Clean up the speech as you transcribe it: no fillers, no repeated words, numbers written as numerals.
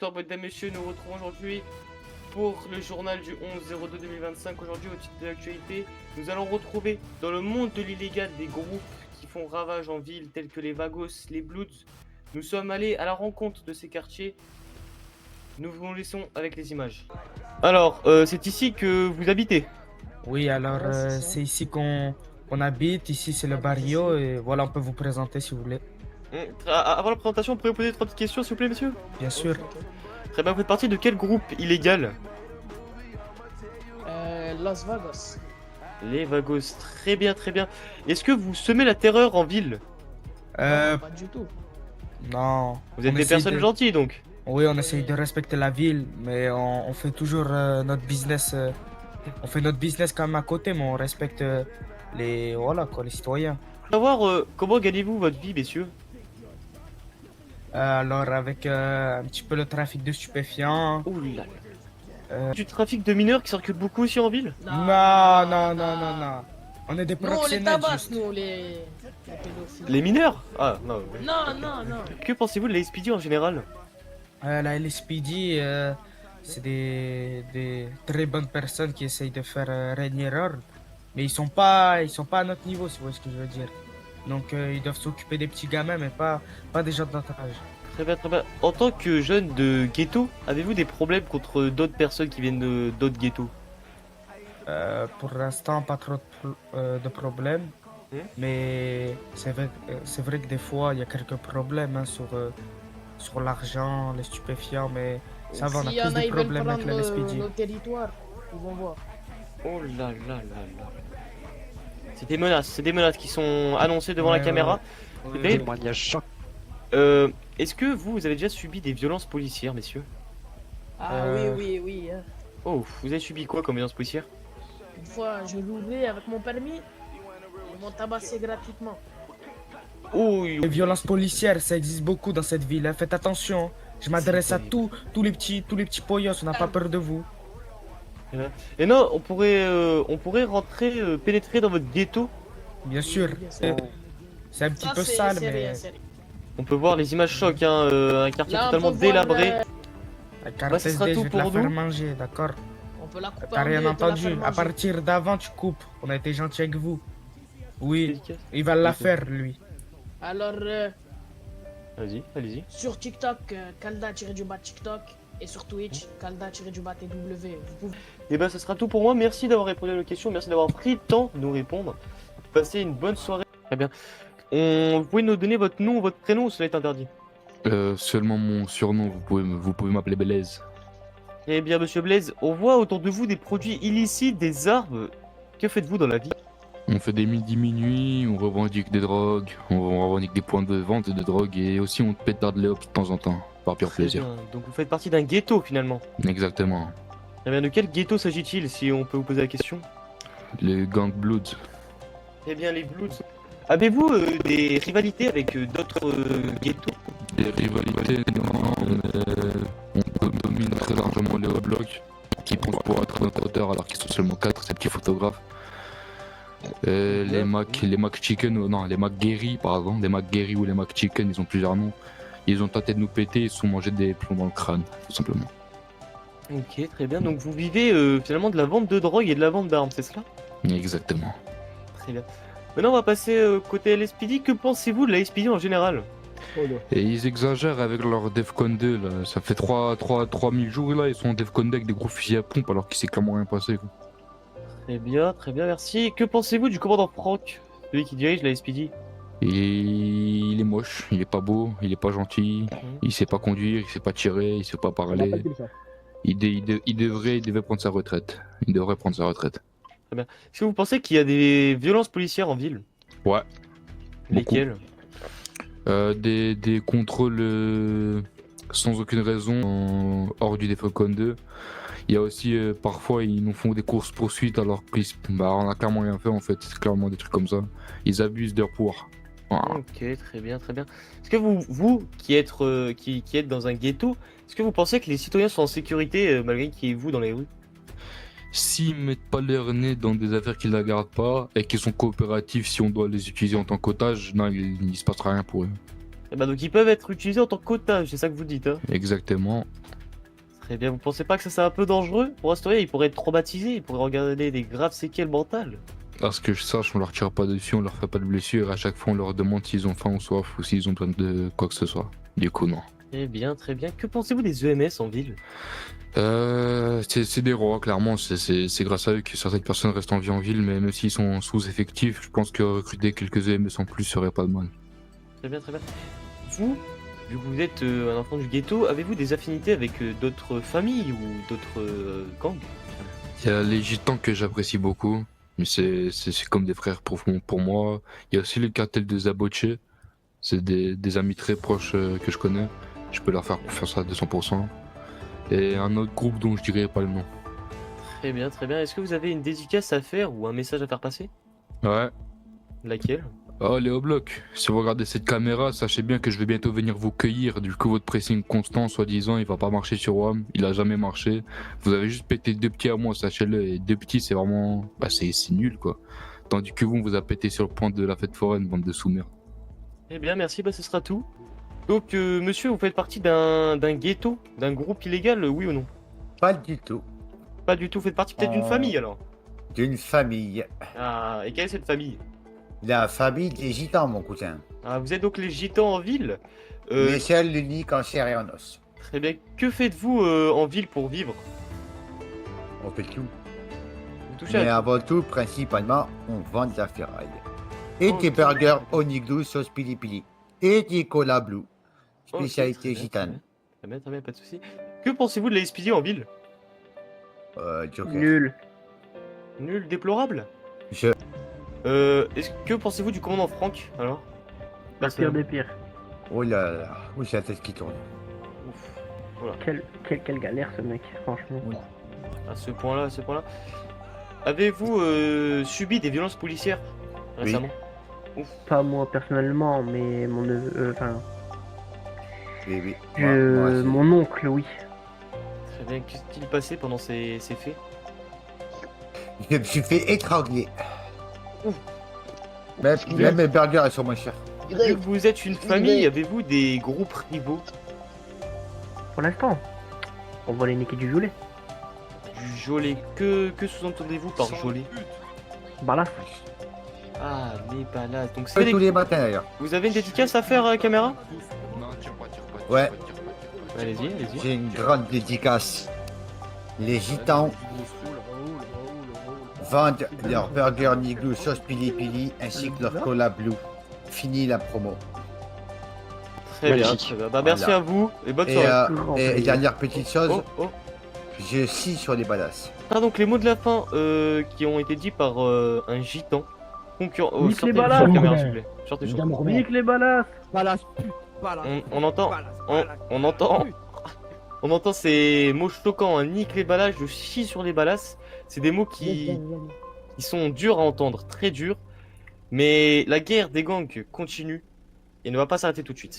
octobre, mesdames, messieurs, nous retrouvons aujourd'hui pour le journal du 11/02/2025. Aujourd'hui, au titre de l'actualité, nous allons retrouver dans le monde de l'illégal des groupes qui font ravage en ville, tels que les Vagos, les Bloods. Nous sommes allés à la rencontre de ces quartiers. Nous vous laissons avec les images. Alors, c'est ici que vous habitez? Oui, alors Ouais, c'est ça. c'est ici qu'on habite, ici c'est le barrio et voilà, on peut vous présenter si vous voulez. Avant la présentation, vous pouvez poser 3 petites questions, s'il vous plaît, monsieur? Bien sûr. Ok. Très bien, vous faites partie de quel groupe illégal? Las Vegas. Les Vagos, très bien, très bien. Est-ce que vous semez la terreur en ville? Euh, Pas du tout. non. Vous êtes On des essaye personnes de- gentilles, donc? Oui, on essaye de respecter la ville, mais on fait toujours notre business. On fait notre business quand même à côté, mais on respecte voilà, quoi, les citoyens. Savoir comment gagnez-vous votre vie, messieurs? Alors avec un petit peu le trafic de stupéfiants. Ouh là là. Du trafic de mineurs qui circule beaucoup aussi en ville? Non. On est des Nous, on les proxénètes tabasse, juste. nous, les pédophiles. Les mineurs? Ah, non. Non. Que pensez-vous de la SPD en général? La LSPD, c'est des très bonnes personnes qui essayent de faire régner l'ordre, mais ils sont pas à notre niveau, si vous voyez ce que je veux dire. Donc ils doivent s'occuper des petits gamins, mais pas des gens de notre âge. Très bien, très bien. En tant que jeune de ghetto, avez-vous des problèmes contre d'autres personnes qui viennent de d'autres ghettos? Pour l'instant, pas trop de problèmes, mais c'est vrai que des fois, il y a quelques problèmes hein, sur l'argent, les stupéfiants, mais ça va, on a S'il y plus en a, de ils veulent problèmes avec prendre la LSPD. nos territoires, ils vont voir. Oh là là là là. C'est des menaces qui sont annoncées devant la Ouais, caméra. Mais, Témoignage choc. est-ce que vous avez déjà subi des violences policières, messieurs? Ah Euh, oui. Hein. Oh, vous avez subi quoi comme violence policière? Une fois, je roulais avec mon permis, ils m'ont tabassé gratuitement. Oh, oui, Les violences policières, ça existe beaucoup dans cette ville, hein. Faites attention. Je m'adresse à terrible. tous les petits poyos, on n'a pas peur de vous. Et non, on pourrait rentrer, pénétrer dans votre ghetto. Bien sûr. Bien sûr. C'est un petit Ça, peu c'est sale, c'est rien, mais c'est rien. On peut voir les images chocs, hein, un quartier Là, on totalement peut voir, délabré. la carte Bah, ce sera SD, tout je vais te la pour faire nous. manger, d'accord? On peut la couper T'as en rien deux et te la entendu. faire À manger. partir d'avant, tu coupes. On a été gentil avec vous. Oui, Dédicace. il va la Ok. faire, lui. Alors, Vas-y, allez-y. sur TikTok, Kalda-du-bas TikTok, et sur Twitch, Kalda-du-bas TW. Vous pouvez... Et bah, ce sera tout pour moi. Merci d'avoir répondu à nos questions. Merci d'avoir pris le temps de nous répondre. Passez une bonne soirée. Très bien. Vous pouvez nous donner votre nom, votre prénom ou cela est interdit? Seulement mon surnom, vous pouvez m'appeler Blaise. Eh bien, monsieur Blaise, on voit autour de vous des produits illicites, des armes. Que faites-vous dans la vie? On fait des midi minuit, on revendique des drogues, on revendique des points de vente de drogue et aussi on pétarde les hops de temps en temps, par pur Très plaisir. bien. Donc vous faites partie d'un ghetto finalement. Exactement. Eh bien, de quel ghetto s'agit-il, si on peut vous poser la question? Les gangs Bloods. Eh bien, les Bloods. Avez-vous des rivalités avec d'autres ghettos? Des rivalités, non, on domine très largement les blocs qui pensent pour être notre auteur alors qu'ils sont seulement 4, ces petits photographes. Les Mac Chicken, non, les Mac Guerry, pardon, les Mac Guerry ou les Mac Chicken, ils ont plusieurs noms. Ils ont tenté de nous péter, ils se sont mangés des plombs dans le crâne, tout simplement. Ok, très bien. Donc vous vivez finalement de la vente de drogue et de la vente d'armes, c'est cela? Exactement. Très bien. Maintenant, on va passer côté LSPD. Que pensez-vous de la LSPD en général? Et ils exagèrent avec leur Defcon 2, là. Ça fait 3000 jours, là, ils sont en Defcon 2 avec des gros fusils à pompe alors qu'il s'est clairement rien passé, quoi. Très bien, merci. Que pensez-vous du commandant Franck, celui qui dirige la LSPD? Et il est moche, il est pas beau, il est pas gentil, il sait pas conduire, il sait pas tirer, il sait pas parler. Il devrait prendre sa retraite. Il devrait prendre sa retraite. Est-ce que vous pensez qu'il y a des violences policières en ville? Ouais. Beaucoup. Lesquelles? Des contrôles sans aucune raison hors du Defcon 2. Il y a aussi parfois ils nous font des courses poursuites alors qu'on a clairement rien fait en fait. C'est clairement des trucs comme ça. Ils abusent de leur pouvoir. Voilà. Ok, très bien, très bien. Est-ce que vous qui êtes, qui êtes dans un ghetto, est-ce que vous pensez que les citoyens sont en sécurité malgré qu'il y ait vous dans les rues? S'ils mettent pas leur nez dans des affaires qu'ils ne regardent pas et qu'ils sont coopératifs si on doit les utiliser en tant qu'otages, non, il se passera rien pour eux. Eh ben, donc ils peuvent être utilisés en tant qu'otages, c'est ça que vous dites, hein? Exactement. Très bien, vous pensez pas que ça c'est un peu dangereux pour Astoria? Ils pourraient être traumatisés, ils pourraient regarder des graves séquelles mentales. À ce que je sache, on leur tire pas dessus, on leur fait pas de blessure. À chaque fois, on leur demande s'ils ont faim ou soif ou s'ils ont besoin de quoi que ce soit. Du coup, non. Eh bien, très bien. Que pensez-vous des EMS en ville? C'est des rois, clairement. C'est grâce à eux que certaines personnes restent en vie en ville, mais même s'ils sont sous-effectifs, je pense que recruter quelques EMS en plus serait pas de mal. Très bien, très bien. Vous, vu que vous êtes un enfant du ghetto, avez-vous des affinités avec d'autres familles ou d'autres gangs? Il y a les gitans que j'apprécie beaucoup, mais c'est comme des frères pour moi. Il y a aussi le cartel de Zaboche. C'est des amis très proches que je connais. Je peux leur faire confiance à 200%. Et un autre groupe dont je dirais pas le nom. Très bien, très bien. Est-ce que vous avez une dédicace à faire ou un message à faire passer? Ouais. Laquelle? Oh, Léo Bloc, si vous regardez cette caméra, sachez bien que je vais bientôt venir vous cueillir. Du coup, votre pressing constant, soi-disant, il va pas marcher sur WAM. Il a jamais marché. Vous avez juste pété 2 petits à moi, sachez-le. Et 2 petits, c'est vraiment. Bah, c'est nul, quoi. Tandis que vous, on vous a pété sur le point de la fête foraine, bande de sous-merde. Eh bien, merci, bah ce sera tout. Donc, monsieur, vous faites partie d'un ghetto, d'un groupe illégal, oui ou non? Pas du tout. Pas du tout, vous faites partie peut-être d'une famille alors? D'une famille. Ah, et quelle est cette famille? La famille des gitans, mon cousin. Ah, vous êtes donc les gitans en ville? Mais seul, l'unique en chair et en os. Très bien. Que faites-vous en ville pour vivre? On fait tout. Vous touchez Mais à... avant tout, principalement, on vend de la ferraille. Et Oh, des très burgers bien. au niglou sauce pili pili. Et des cola blue. Ok, Spécialité très bien, gitane. Très bien, très bien, pas de soucis. Que pensez-vous de la SPD en ville? Joker. Nul. Nul, déplorable? Je... Que pensez-vous du commandant Franck alors? Le pire des pires. Oh là là. Oui, c'est la tête qui tourne. Ouf. Quelle galère ce mec, franchement. À ce point-là, à ce point-là. Avez-vous subi des violences policières récemment? Pas moi personnellement, mais mon neveu. Enfin. Oui, oui. Moi aussi. Mon oncle, oui. Très bien, qu'est-ce qui s'est passé pendant ces faits? Je me suis fait étrangler. Ouf. Même mes burgers, ils sont moins chers. Vu que vous êtes une famille, avez-vous des groupes rivaux? Pour l'instant, on va les niquer du Jolet. Du Jolet, que sous-entendez-vous par Jolet? Balas. Ah, les balas. Donc Tous les matins d'ailleurs. vous avez une dédicace à faire, caméra? Non, tire pas. Ouais. Allez-y, allez-y. J'ai une grande dédicace. Les gitans vendent leurs burgers niglou sauce pili pili ainsi que leur cola blue. Fini la promo. Très bien, Magnifique. très bien. Bah, merci Voilà. à vous et bonne Et, soirée. Grand et plaisir. dernière petite chose, Oh. je scie sur les badass. Ah, donc les mots de la fin qui ont été dits par un gitan concurrent. Oh, Nique sortez les sur balas. la caméra, s'il vous plaît. Sortez, sortez. Nique les balas. On entend, on entend ces mots choquants, hein. Nique les balas, je chie sur les balas. C'est des mots qui sont durs à entendre, très durs. Mais la guerre des gangs continue et ne va pas s'arrêter tout de suite.